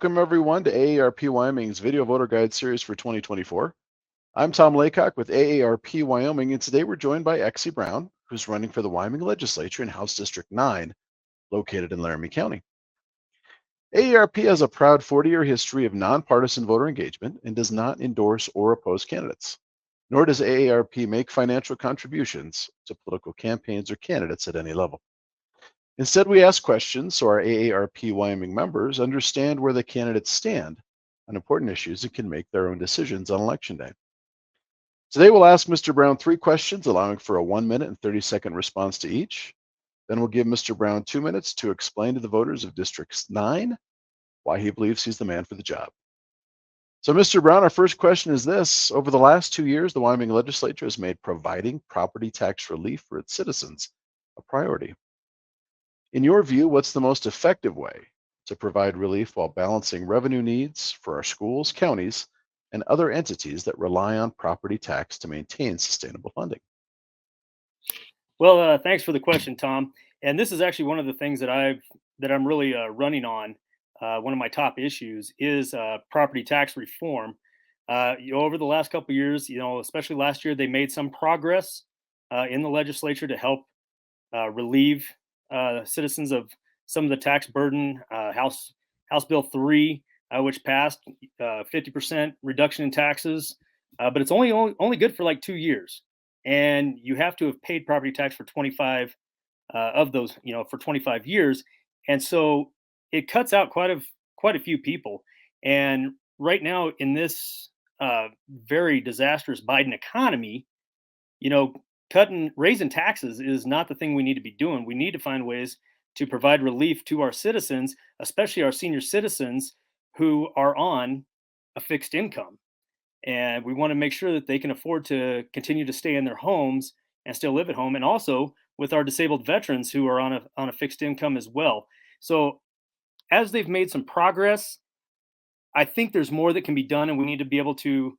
Welcome, everyone, to AARP Wyoming's Video Voter Guide Series for 2024. I'm Tom Laycock with AARP Wyoming, and today we're joined by Exie Brown, who's running for the Wyoming Legislature in House District 9, located in Laramie County. AARP has a proud 40-year history of nonpartisan voter engagement and does not endorse or oppose candidates, nor does AARP make financial contributions to political campaigns or candidates at any level. Instead, we ask questions so our AARP Wyoming members understand where the candidates stand on important issues and can make their own decisions on Election Day. Today, we'll ask Mr. Brown 3 questions, allowing for a 1-minute and 30-second response to each. Then we'll give Mr. Brown 2 minutes to explain to the voters of District 9 why he believes he's the man for the job. So, Mr. Brown, our first question is this. Over the last 2 years, the Wyoming Legislature has made providing property tax relief for its citizens a priority. In your view, what's the most effective way to provide relief while balancing revenue needs for our schools, counties, and other entities that rely on property tax to maintain sustainable funding? Well, thanks for the question, Tom. And this is actually one of the things that I'm really running on. One of my top issues is property tax reform. Over the last couple of years, especially last year, they made some progress in the legislature to help relieve citizens of some of the tax burden. House Bill 3, which passed 50% reduction in taxes, but it's only good for like 2 years, and you have to have paid property tax for 25 of those, for 25 years, and so it cuts out quite a few people. And right now, in this very disastrous Biden economy, raising taxes is not the thing we need to be doing. We need to find ways to provide relief to our citizens, especially our senior citizens who are on a fixed income. And we want to make sure that they can afford to continue to stay in their homes and still live at home. And also with our disabled veterans who are on a fixed income as well. So as they've made some progress, I think there's more that can be done, and we need to be able to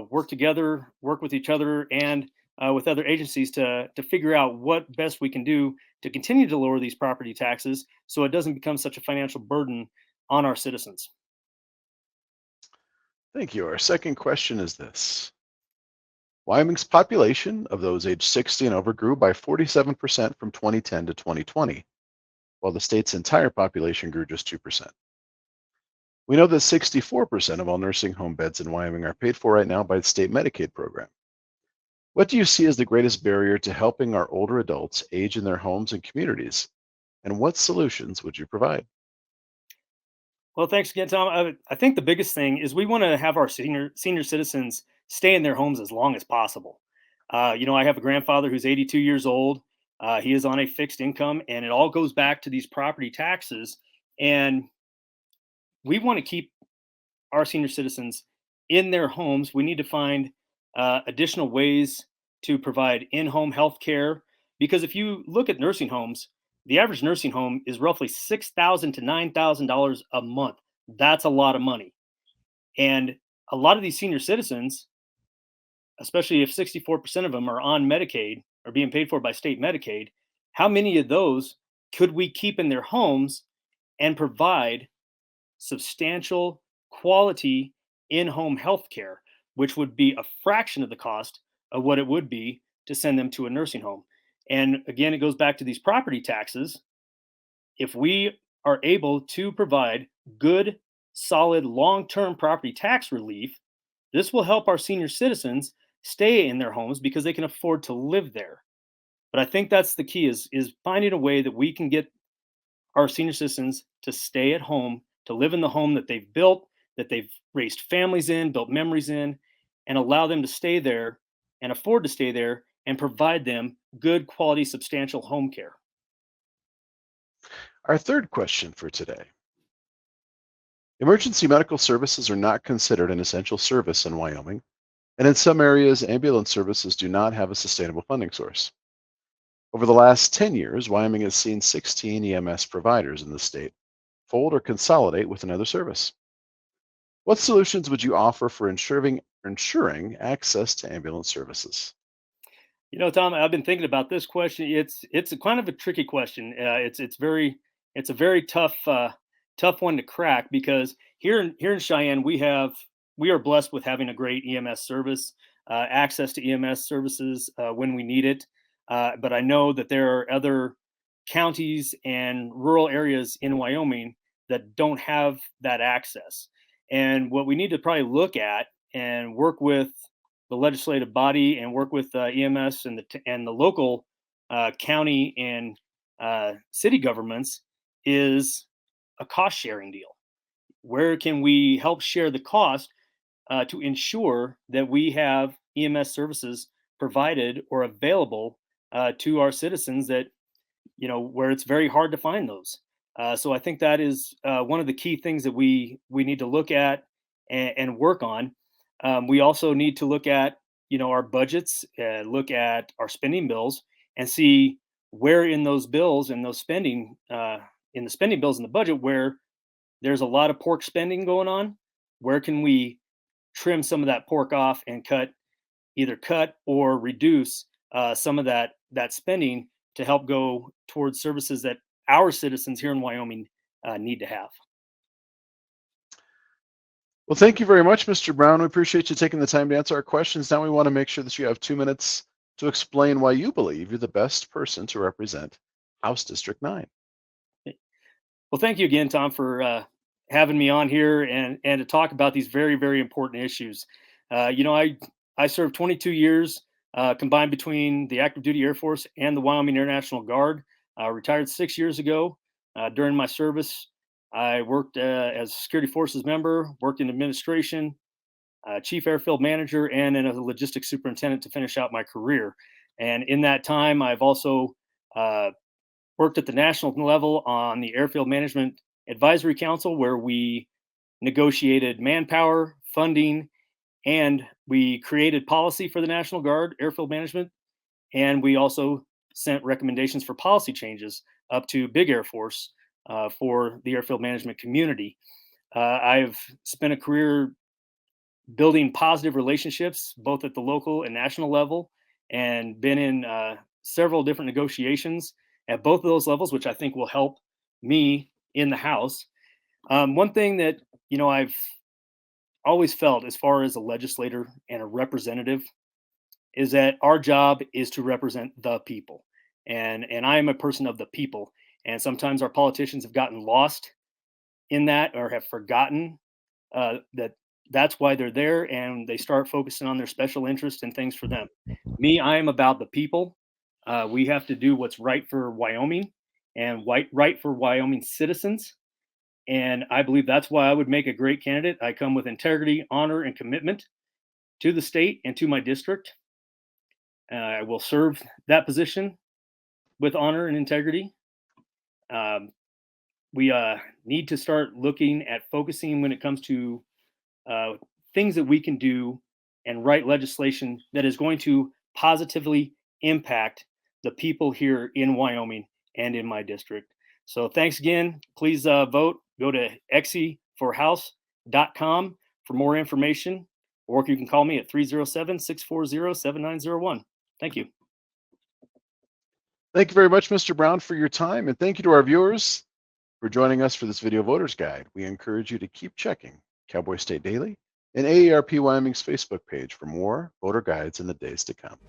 work together, work with each other, and with other agencies to figure out what best we can do to continue to lower these property taxes so it doesn't become such a financial burden on our citizens. Thank you. Our second question is this. Wyoming's population of those aged 60 and over grew by 47% from 2010 to 2020, while the state's entire population grew just 2%. We know that 64% of all nursing home beds in Wyoming are paid for right now by the state Medicaid program. What do you see as the greatest barrier to helping our older adults age in their homes and communities? And what solutions would you provide? Well, thanks again, Tom. I think the biggest thing is we want to have our senior citizens stay in their homes as long as possible. I have a grandfather who's 82 years old. He is on a fixed income, and it all goes back to these property taxes. And we want to keep our senior citizens in their homes. We need to find additional ways to provide in-home health care, because if you look at nursing homes, the average nursing home is roughly $6,000 to $9,000 a month. That's a lot of money. And a lot of these senior citizens, especially if 64% of them are on Medicaid or being paid for by state Medicaid, how many of those could we keep in their homes and provide substantial quality in-home health care, which would be a fraction of the cost of what it would be to send them to a nursing home? And again, it goes back to these property taxes. If we are able to provide good, solid, long-term property tax relief, this will help our senior citizens stay in their homes because they can afford to live there. But I think that's the key is finding a way that we can get our senior citizens to stay at home, to live in the home that they've built, that they've raised families in, built memories in, and allow them to stay there and afford to stay there and provide them good quality, substantial home care. Our third question for today. Emergency medical services are not considered an essential service in Wyoming, and in some areas, ambulance services do not have a sustainable funding source. Over the last 10 years, Wyoming has seen 16 EMS providers in the state fold or consolidate with another service. What solutions would you offer for ensuring access to ambulance services? Tom, I've been thinking about this question. It's a kind of a tricky question. It's a very tough tough one to crack because here in Cheyenne we are blessed with having a great EMS service, access to EMS services when we need it. But I know that there are other counties and rural areas in Wyoming that don't have that access. And what we need to probably look at and work with the legislative body and work with EMS and the local county and city governments is a cost sharing deal. Where can we help share the cost to ensure that we have EMS services provided or available to our citizens that, where it's very hard to find those. So I think that is one of the key things that we need to look at and work on. We also need to look at, our budgets, look at our spending bills and see where in those bills and those spending, in the spending bills in the budget, where there's a lot of pork spending going on, where can we trim some of that pork off and either cut or reduce some of that spending to help go towards services that our citizens here in Wyoming need to have. Well, thank you very much, Mr. Brown. We appreciate you taking the time to answer our questions. Now we want to make sure that you have 2 minutes to explain why you believe you're the best person to represent House District 9. Well, thank you again, Tom, for having me on here and to talk about these very, very important issues. I served 22 years combined between the active duty Air Force and the Wyoming Air National Guard. Retired 6 years ago. During my service, I worked as a security forces member, worked in administration, chief airfield manager, and then a logistics superintendent to finish out my career. And in that time, I've also worked at the national level on the Airfield Management Advisory Council, where we negotiated manpower, funding, and we created policy for the National Guard Airfield Management. And we also sent recommendations for policy changes up to Big Air Force for the airfield management community. I've spent a career building positive relationships, both at the local and national level, and been in several different negotiations at both of those levels, which I think will help me in the House. One thing that, I've always felt as far as a legislator and a representative is that our job is to represent the people. And I am a person of the people. And sometimes our politicians have gotten lost in that or have forgotten that that's why they're there, and they start focusing on their special interest and things for them. Me, I am about the people. We have to do what's right for Wyoming and right for Wyoming citizens. And I believe that's why I would make a great candidate. I come with integrity, honor, and commitment to the state and to my district. I will serve that position with honor and integrity. We need to start looking at focusing when it comes to things that we can do and write legislation that is going to positively impact the people here in Wyoming and in my district. So thanks again. Please vote. Go to exieforhouse.com for more information, or you can call me at 307-640-7901. Thank you. Thank you very much, Mr. Brown, for your time. And thank you to our viewers for joining us for this video voters guide. We encourage you to keep checking Cowboy State Daily and AARP Wyoming's Facebook page for more voter guides in the days to come.